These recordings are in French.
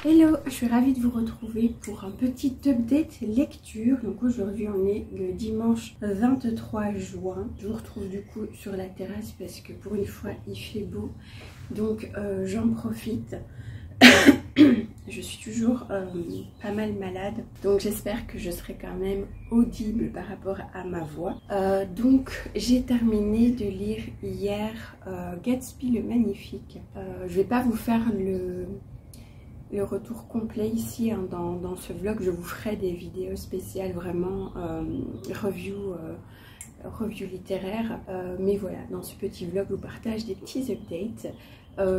Hello, je suis ravie de vous retrouver pour un petit update lecture. Donc aujourd'hui on est le dimanche 23 juin. Je vous retrouve du coup sur la terrasse parce que pour une fois il fait beau. Donc j'en profite. Je suis toujours pas mal malade, donc j'espère que je serai quand même audible par rapport à ma voix. Donc j'ai terminé de lire hier Gatsby le Magnifique. Je vais pas vous faire le retour complet ici hein, dans ce vlog. Je vous ferai des vidéos spéciales vraiment review littéraire, mais voilà, dans ce petit vlog je vous partage des petits updates.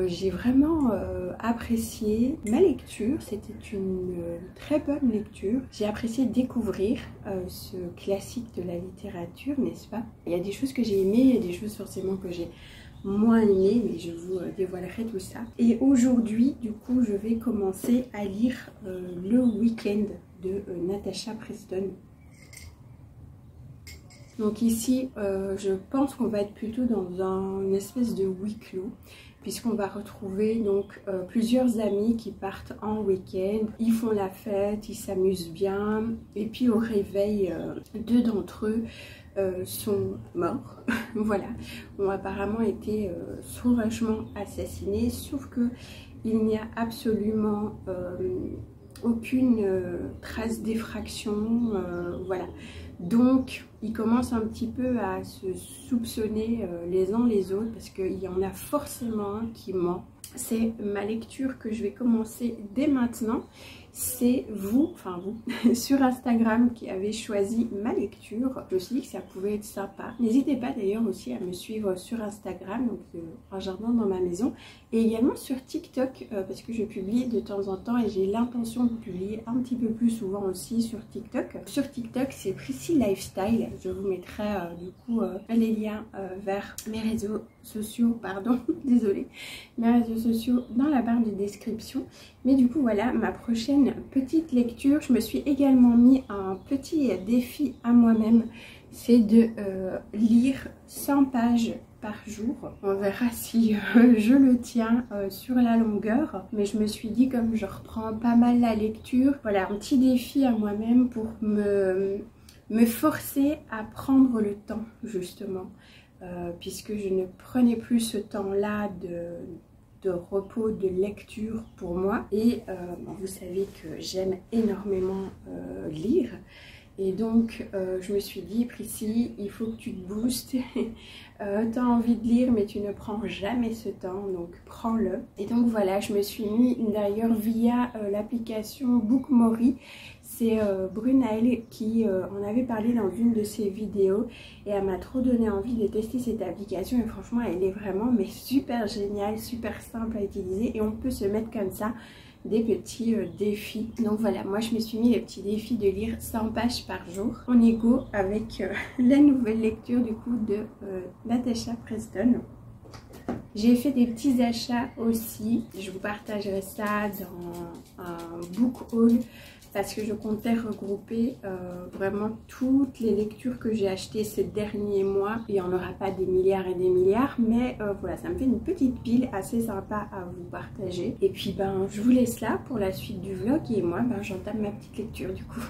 J'ai vraiment apprécié ma lecture, c'était une très bonne lecture. J'ai apprécié découvrir ce classique de la littérature, n'est-ce pas? Il y a des choses que j'ai aimées, il y a des choses forcément que j'ai moins aimé, mais je vous dévoilerai tout ça. Et aujourd'hui du coup je vais commencer à lire Le Week-end de Natasha Preston. Donc ici je pense qu'on va être plutôt dans une espèce de huis clos, puisqu'on va retrouver donc plusieurs amis qui partent en week-end. Ils font la fête, ils s'amusent bien, et puis au réveil deux d'entre eux sont morts. Voilà, ont apparemment été sauvagement assassinés, sauf que il n'y a absolument aucune trace d'effraction, voilà. Donc ils commencent un petit peu à se soupçonner les uns les autres, parce qu'il y en a forcément un qui ment. C'est ma lecture que je vais commencer dès maintenant. C'est vous, enfin vous, sur Instagram qui avez choisi ma lecture. Je me suis dit que ça pouvait être sympa. N'hésitez pas d'ailleurs aussi à me suivre sur Instagram, donc Un jardin dans ma maison. Et également sur TikTok, parce que je publie de temps en temps et j'ai l'intention de publier un petit peu plus souvent aussi sur TikTok. Sur TikTok, c'est Prissy Lifestyle. Je vous mettrai du coup les liens vers mes réseaux sociaux, pardon, désolée, mes réseaux sociaux dans la barre de description. Mais du coup voilà ma prochaine petite lecture. Je me suis également mis un petit défi à moi-même, c'est de lire 100 pages par jour. On verra si je le tiens sur la longueur, mais je me suis dit, comme je reprends pas mal la lecture, voilà un petit défi à moi-même pour me forcer à prendre le temps justement, puisque je ne prenais plus ce temps-là de repos, de lecture pour moi. Et vous savez que j'aime énormément lire. Et donc je me suis dit, Prissy, il faut que tu te boostes. Tu as envie de lire mais tu ne prends jamais ce temps, donc prends-le. Et donc voilà, je me suis mis d'ailleurs via l'application Bookmori. C'est Brunaël qui en avait parlé dans une de ses vidéos et elle m'a trop donné envie de tester cette application. Et franchement elle est vraiment mais super géniale, super simple à utiliser, et on peut se mettre comme ça des petits défis. Donc voilà, moi je me suis mis le petit défi de lire 100 pages par jour en égo avec la nouvelle lecture du coup de Natasha Preston. J'ai fait des petits achats aussi, je vous partagerai ça dans un book haul, parce que je comptais regrouper vraiment toutes les lectures que j'ai achetées ces derniers mois. Il n'y en aura pas des milliards et des milliards, mais voilà, ça me fait une petite pile assez sympa à vous partager. Et puis ben je vous laisse là pour la suite du vlog, et moi ben j'entame ma petite lecture du coup.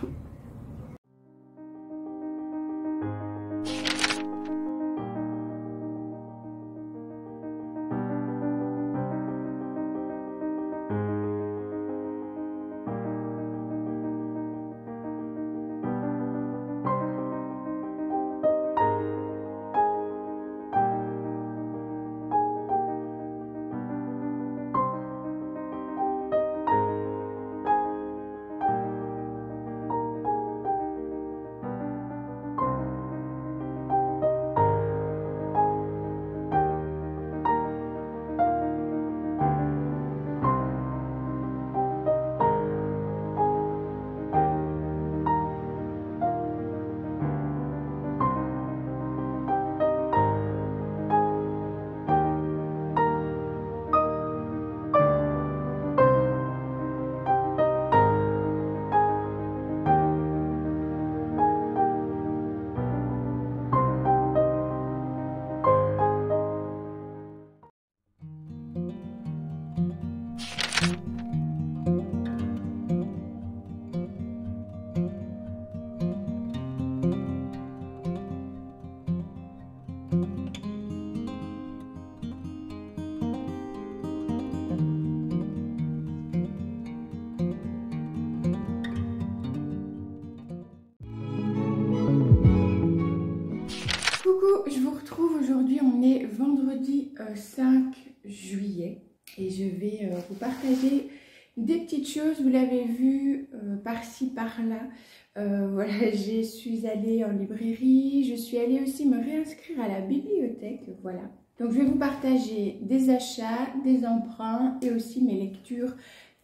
5 juillet et je vais vous partager des petites choses. Vous l'avez vu par-ci par-là. Voilà, je suis allée en librairie, je suis allée aussi me réinscrire à la bibliothèque, voilà. Donc je vais vous partager des achats, des emprunts et aussi mes lectures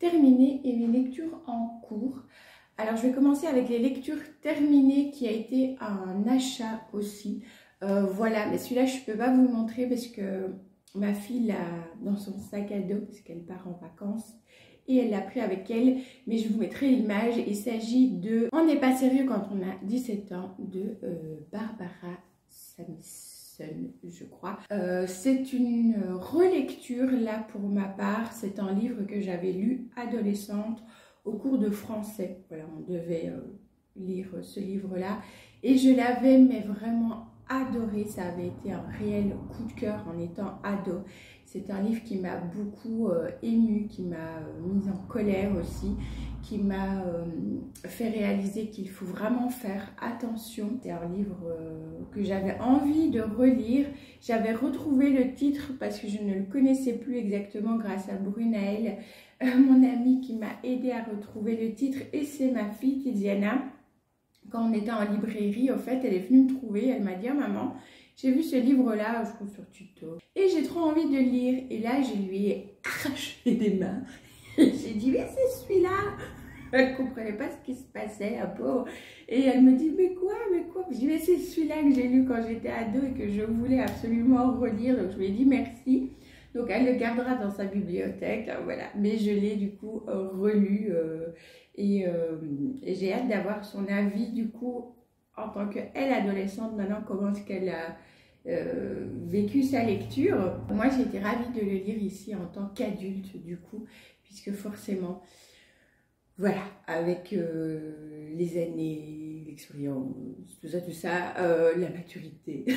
terminées et mes lectures en cours. Alors je vais commencer avec les lectures terminées qui a été un achat aussi. Voilà, mais celui-là je ne peux pas vous le montrer parce que ma fille l'a dans son sac à dos parce qu'elle part en vacances. Et elle l'a pris avec elle, mais je vous mettrai l'image. Il s'agit de On n'est pas sérieux quand on a 17 ans de Barbara Samson, je crois. C'est une relecture là pour ma part. C'est un livre que j'avais lu adolescente au cours de français. Voilà, on devait lire ce livre-là. Et je l'avais mais vraiment adoré. Ça avait été un réel coup de cœur en étant ado. C'est un livre qui m'a beaucoup émue, qui m'a mise en colère aussi, qui m'a fait réaliser qu'il faut vraiment faire attention. C'est un livre que j'avais envie de relire. J'avais retrouvé le titre parce que je ne le connaissais plus exactement grâce à Brunel, mon amie qui m'a aidé à retrouver le titre. Et c'est ma fille Tiziana. Quand on était en librairie, au fait, elle est venue me trouver. Elle m'a dit « Maman, j'ai vu ce livre-là, je trouve sur tuto. Et j'ai trop envie de lire. » Et là, je lui ai arraché des mains. J'ai dit « Mais c'est celui-là !» Elle ne comprenait pas ce qui se passait, un peu. Et elle me dit « Mais quoi, mais quoi ?» Je dis « Mais c'est celui-là que j'ai lu quand j'étais ado et que je voulais absolument relire. » Donc, je lui ai dit « Merci. » Donc, elle le gardera dans sa bibliothèque. Voilà. Mais je l'ai du coup relu. Et j'ai hâte d'avoir son avis du coup en tant qu'elle adolescente maintenant, comment est-ce qu'elle a vécu sa lecture. Moi j'ai été ravie de le lire ici en tant qu'adulte du coup, puisque forcément voilà, avec les années, l'expérience, tout ça, la maturité, je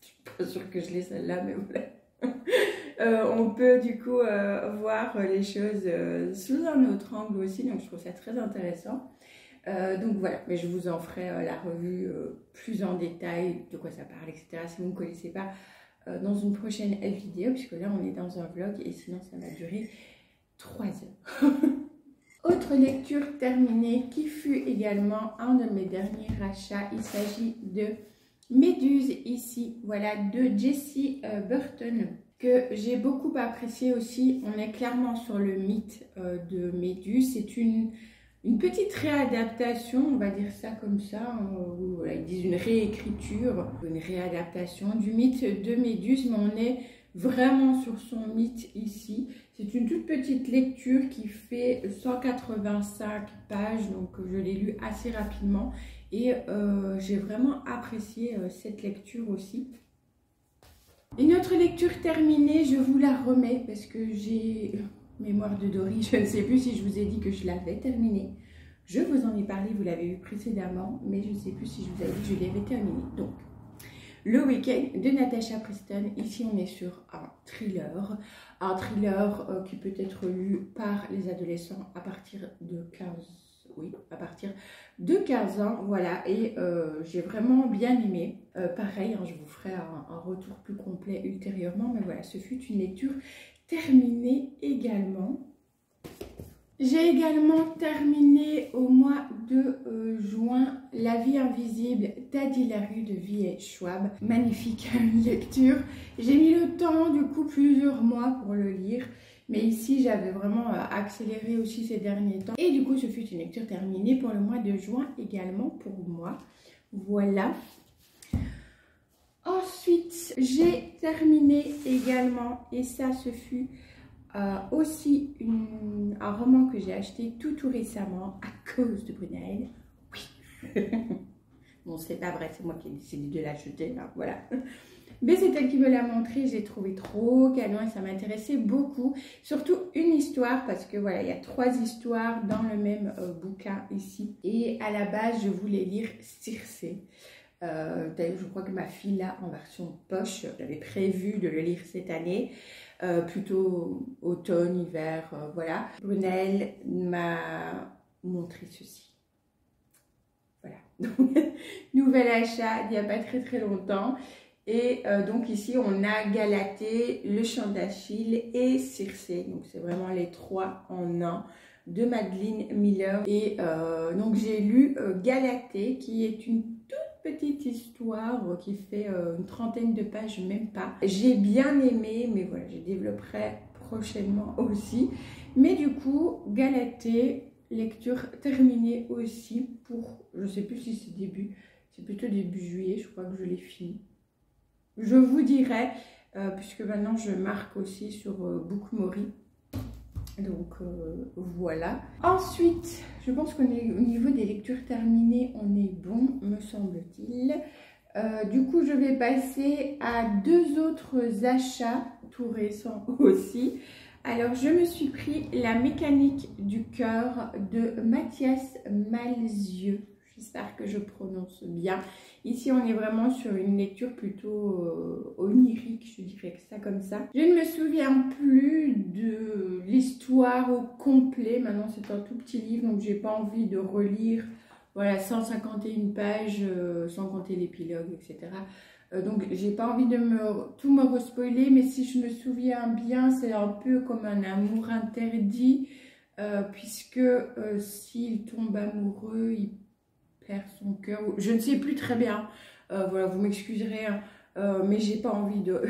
suis pas sûre que je l'ai celle-là, mais voilà. On peut du coup voir les choses sous un autre angle aussi, donc je trouve ça très intéressant. Donc voilà, mais je vous en ferai la revue plus en détail, de quoi ça parle, etc. Si vous ne connaissez pas, dans une prochaine vidéo, puisque là on est dans un vlog et sinon ça va durer 3 heures. Autre lecture terminée qui fut également un de mes derniers achats, il s'agit de Méduse ici, voilà, de Jessie Burton, que j'ai beaucoup apprécié aussi. On est clairement sur le mythe de Méduse. C'est une petite réadaptation, on va dire ça comme ça, ou voilà, ils disent une réécriture, une réadaptation du mythe de Méduse, mais on est vraiment sur son mythe ici. C'est une toute petite lecture qui fait 185 pages, donc je l'ai lu assez rapidement et j'ai vraiment apprécié cette lecture aussi. Une autre lecture terminée, je vous la remets parce que j'ai mémoire de Dory, je ne sais plus si je vous ai dit que je l'avais terminée. Je vous en ai parlé, vous l'avez vu précédemment, mais je ne sais plus si je vous ai dit que je l'avais terminée. Donc, Le Week-end de Natasha Preston. Ici, on est sur un thriller qui peut être lu par les adolescents à partir de 15 à partir de 15 ans, voilà, et j'ai vraiment bien aimé. Pareil, hein, je vous ferai un retour plus complet ultérieurement, mais voilà, ce fut une lecture terminée également. J'ai également terminé au mois de juin La vie invisible d'Adi Larue de V.H. Schwab. Magnifique lecture. J'ai mis le temps, du coup, plusieurs mois pour le lire. Mais ici, j'avais vraiment accéléré aussi ces derniers temps. Et du coup, ce fut une lecture terminée pour le mois de juin également pour moi. Voilà. Ensuite, j'ai terminé également, et ça, ce fut aussi un roman que j'ai acheté tout récemment à cause de Brunel. Oui. Bon, c'est pas vrai, c'est moi qui ai décidé de l'acheter, là, voilà. Mais c'est elle qui me l'a montré, j'ai trouvé trop canon et ça m'intéressait beaucoup. Surtout une histoire, parce que voilà, il y a 3 histoires dans le même bouquin ici. Et à la base, je voulais lire Circé. D'ailleurs, je crois que ma fille l'a en version poche. J'avais prévu de le lire cette année. Plutôt automne, hiver, voilà. Brunel m'a montré ceci. Voilà. Donc, nouvel achat il n'y a pas très longtemps. Et donc ici, on a Galatée, Le Chant d'Achille et Circé. Donc c'est vraiment les 3 en un de Madeline Miller. Et donc j'ai lu Galatée, qui est une toute petite histoire qui fait une trentaine de pages, même pas. J'ai bien aimé, mais voilà, je développerai prochainement aussi. Mais du coup, Galatée, lecture terminée aussi pour, je sais plus si c'est début, c'est plutôt début juillet, je crois que je l'ai fini. Je vous dirai, puisque maintenant je marque aussi sur Book Mori. Donc voilà. Ensuite, je pense qu'on est au niveau des lectures terminées, on est bon, me semble-t-il. Du coup, je vais passer à 2 autres achats, tout récents aussi. Alors, je me suis pris La mécanique du cœur de Mathias Malzieu. J'espère que je prononce bien. Ici, on est vraiment sur une lecture plutôt onirique, je dirais que ça comme ça. Je ne me souviens plus de l'histoire au complet. Maintenant, c'est un tout petit livre, donc j'ai pas envie de relire, voilà, 151 pages, sans compter l'épilogue, etc. Donc, j'ai pas envie de tout me respoiler, mais si je me souviens bien, c'est un peu comme un amour interdit, puisque s'il tombe amoureux, il perd son cœur, je ne sais plus très bien, voilà, vous m'excuserez, hein, mais j'ai pas envie de,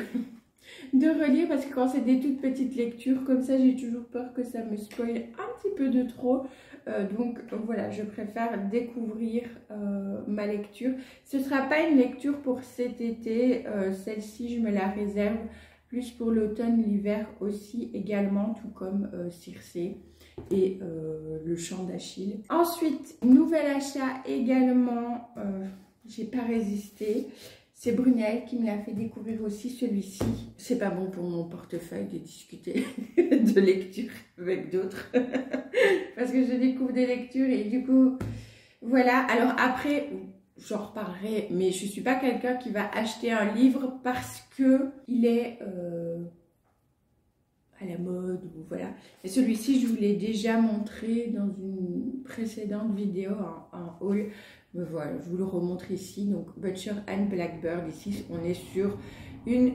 de relire, parce que quand c'est des toutes petites lectures comme ça, j'ai toujours peur que ça me spoile un petit peu de trop, donc voilà, je préfère découvrir ma lecture. Ce ne sera pas une lecture pour cet été, celle-ci je me la réserve plus pour l'automne, l'hiver aussi également, tout comme Circé et Le Chant d'Achille. Ensuite, nouvel achat également, j'ai pas résisté. C'est Brunel qui me l'a fait découvrir aussi, celui-ci. C'est pas bon pour mon portefeuille de discuter de lecture avec d'autres. Parce que je découvre des lectures et du coup, voilà. Alors après, j'en reparlerai, mais je suis pas quelqu'un qui va acheter un livre parce que il est à la mode, ou voilà. Et celui-ci, je vous l'ai déjà montré dans une précédente vidéo en haul. Mais voilà, je vous le remontre ici. Donc, Butcher and Blackbird. Ici, on est sur une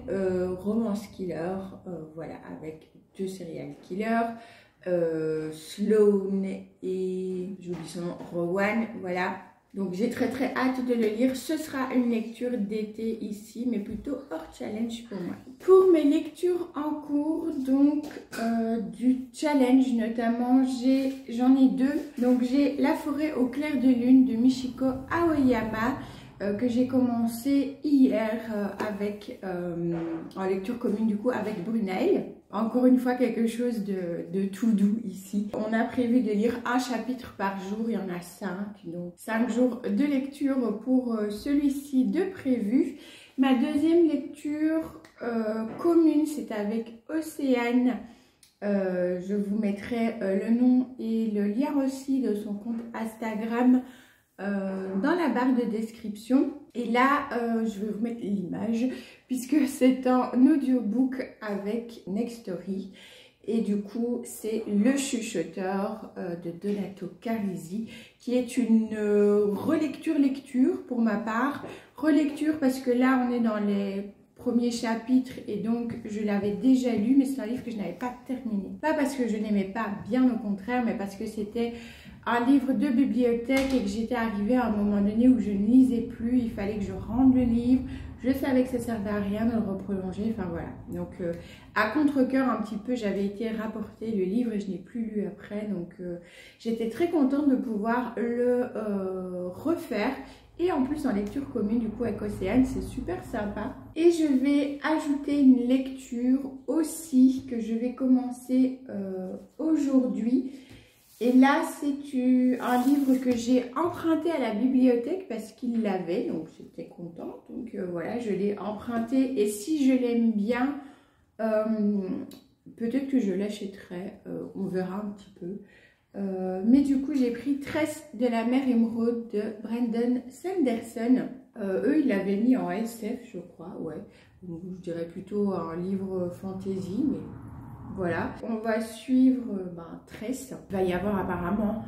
romance killer, voilà, avec 2 serial killers. Sloane et, j'oublie son nom, Rowan, voilà. Donc j'ai très hâte de le lire. Ce sera une lecture d'été ici, mais plutôt hors challenge pour moi. Pour mes lectures en cours, donc du challenge notamment, j'en ai 2. Donc j'ai La forêt au clair de lune de Michiko Aoyama, que j'ai commencé hier avec en lecture commune du coup avec Brunel. Encore une fois quelque chose de tout doux ici. On a prévu de lire un chapitre par jour, il y en a 5, donc 5 jours de lecture pour celui-ci de prévu. Ma deuxième lecture commune, c'est avec Océane. Je vous mettrai le nom et le lien aussi de son compte Instagram dans la barre de description. Et là, je vais vous mettre l'image puisque c'est un audiobook avec Nextory. Et du coup, c'est Le Chuchoteur de Donato Carisi, qui est une relecture pour ma part. Relecture parce que là, on est dans les premiers chapitres et donc je l'avais déjà lu, mais c'est un livre que je n'avais pas terminé. Pas parce que je n'aimais pas, bien au contraire, mais parce que c'était un livre de bibliothèque et que j'étais arrivée à un moment donné où je ne lisais plus, il fallait que je rende le livre, je savais que ça ne servait à rien de le reprolonger, enfin voilà. Donc à contre-cœur un petit peu, j'avais été rapporter le livre et je n'ai plus lu après, donc j'étais très contente de pouvoir le refaire. Et en plus en lecture commune du coup avec Océane, c'est super sympa. Et je vais ajouter une lecture aussi que je vais commencer aujourd'hui. Et là, c'est un livre que j'ai emprunté à la bibliothèque parce qu'il l'avait, donc j'étais contente. Donc voilà, je l'ai emprunté et si je l'aime bien, peut-être que je l'achèterai, on verra un petit peu. Mais du coup, j'ai pris Tresse de la mer émeraude de Brandon Sanderson. Eux, ils l'avaient mis en SF, je crois, ouais. Donc, je dirais plutôt un livre fantasy, mais... Voilà, on va suivre Tresse. Il va y avoir apparemment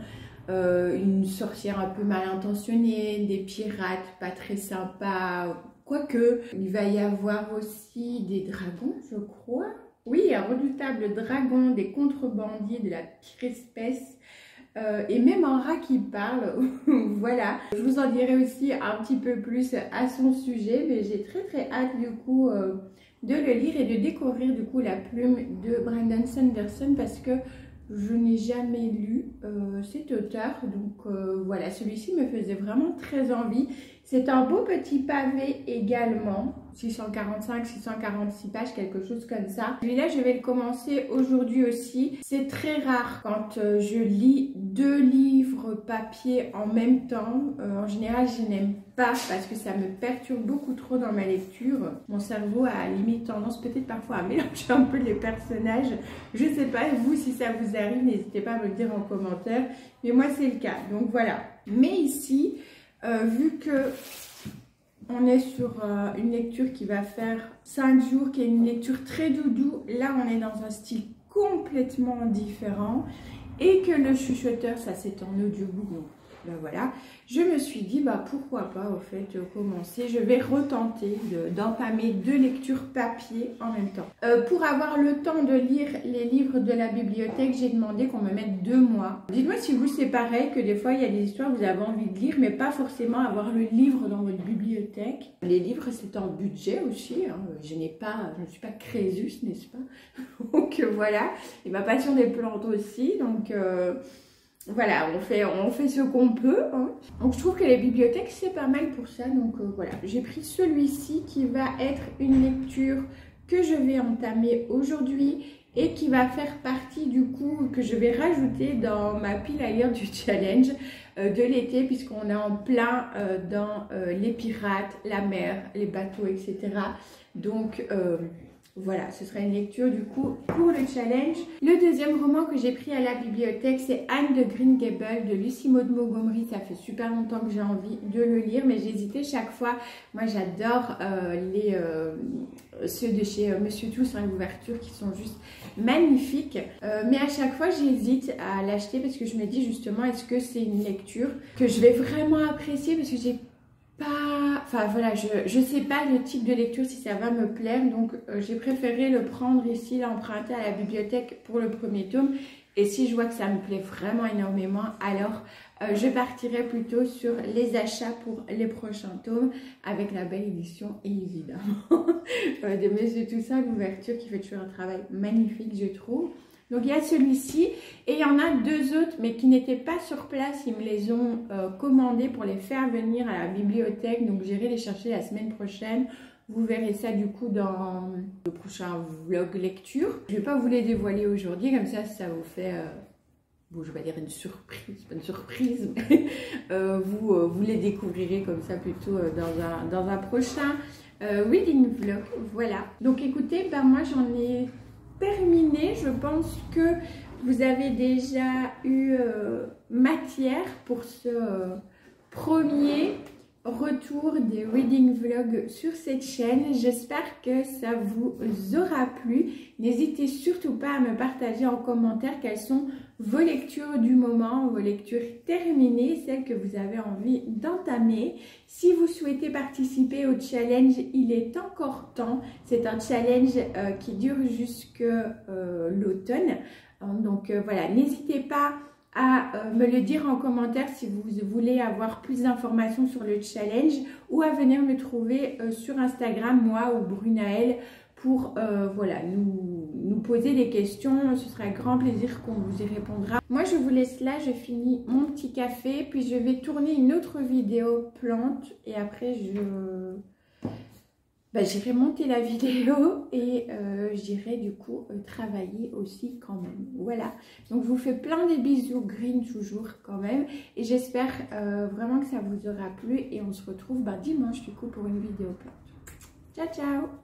une sorcière un peu mal intentionnée, des pirates pas très sympas, Quoique, il va y avoir aussi des dragons, je crois. Oui, un redoutable dragon, des contrebandiers de la pire espèce. Et même un rat qui parle. Voilà, je vous en dirai aussi un petit peu plus à son sujet, mais j'ai très hâte du coup de le lire et de découvrir du coup la plume de Brandon Sanderson, parce que je n'ai jamais lu cet auteur, donc voilà, celui-ci me faisait vraiment très envie. C'est un beau petit pavé également, 645-646 pages, quelque chose comme ça. Celui-là, je vais le commencer aujourd'hui aussi. C'est très rare quand je lis 2 livres papier en même temps. En général, je n'aime pas parce que ça me perturbe beaucoup trop dans ma lecture. Mon cerveau a limite tendance peut-être parfois à mélanger un peu les personnages. Je ne sais pas, vous, si ça vous arrive, n'hésitez pas à me le dire en commentaire. Mais moi, c'est le cas. Donc voilà. Mais ici, vu que on est sur une lecture qui va faire 5 jours, qui est une lecture très doudou, là on est dans un style complètement différent, et que le chuchoteur, ça c'est en audiobook, donc ben voilà, je me suis dit bah pourquoi pas au fait commencer. Je vais retenter d'entamer 2 lectures papier en même temps. Pour avoir le temps de lire les livres de la bibliothèque, j'ai demandé qu'on me mette 2 mois. Dites-moi si vous c'est pareil, que des fois il y a des histoires que vous avez envie de lire mais pas forcément avoir le livre dans votre bibliothèque. Les livres c'est en budget aussi, hein. Je ne suis pas Crésus, n'est-ce pas? Donc voilà, et ma passion des plantes aussi, donc voilà, on fait ce qu'on peut, hein. Donc je trouve que les bibliothèques c'est pas mal pour ça. Donc voilà, j'ai pris celui-ci qui va être une lecture que je vais entamer aujourd'hui et qui va faire partie du coup, que je vais rajouter dans ma pile à lire du challenge de l'été, puisqu'on est en plein dans les pirates, la mer, les bateaux, etc. Donc voilà, ce sera une lecture du coup pour le challenge. Le deuxième roman que j'ai pris à la bibliothèque, c'est Anne de Green Gables de Lucie Maud Montgomery. Ça fait super longtemps que j'ai envie de le lire, mais j'hésitais chaque fois. Moi j'adore ceux de chez Monsieur Tout sur l'ouverture qui sont juste magnifiques. Mais à chaque fois j'hésite à l'acheter parce que je me dis justement, est-ce que c'est une lecture que je vais vraiment apprécier, parce que j'ai pas, enfin voilà, je sais pas le type de lecture si ça va me plaire, donc j'ai préféré le prendre ici, l'emprunter à la bibliothèque pour le premier tome, et si je vois que ça me plaît vraiment énormément, alors je partirai plutôt sur les achats pour les prochains tomes avec la belle édition évidemment de Monsieur Toussaint, l'ouverture qui fait toujours un travail magnifique je trouve. Donc il y a celui-ci et il y en a 2 autres mais qui n'étaient pas sur place, ils me les ont commandés pour les faire venir à la bibliothèque, donc j'irai les chercher la semaine prochaine. Vous verrez ça du coup dans le prochain vlog lecture. Je ne vais pas vous les dévoiler aujourd'hui, comme ça vous fait, bon je vais pas dire une surprise, pas une surprise, mais vous les découvrirez comme ça plutôt dans un prochain reading vlog. Voilà, donc écoutez, ben moi j'en ai terminé. Je pense que vous avez déjà eu matière pour ce premier retour des reading vlogs sur cette chaîne. J'espère que ça vous aura plu. N'hésitez surtout pas à me partager en commentaire quelles sont vos lectures du moment, vos lectures terminées, celles que vous avez envie d'entamer. Si vous souhaitez participer au challenge, il est encore temps. C'est un challenge qui dure jusque l'automne. Donc voilà, n'hésitez pas à me le dire en commentaire si vous voulez avoir plus d'informations sur le challenge, ou à venir me trouver sur Instagram, moi ou Brunaël, pour voilà, nous poser des questions. Ce sera avec grand plaisir qu'on vous y répondra. Moi je vous laisse là, je finis mon petit café, puis je vais tourner une autre vidéo plante et après j'irai monter la vidéo et j'irai du coup travailler aussi quand même. Voilà, donc je vous fais plein de bisous green toujours quand même, et j'espère vraiment que ça vous aura plu, et on se retrouve dimanche du coup pour une vidéo plante. Ciao ciao.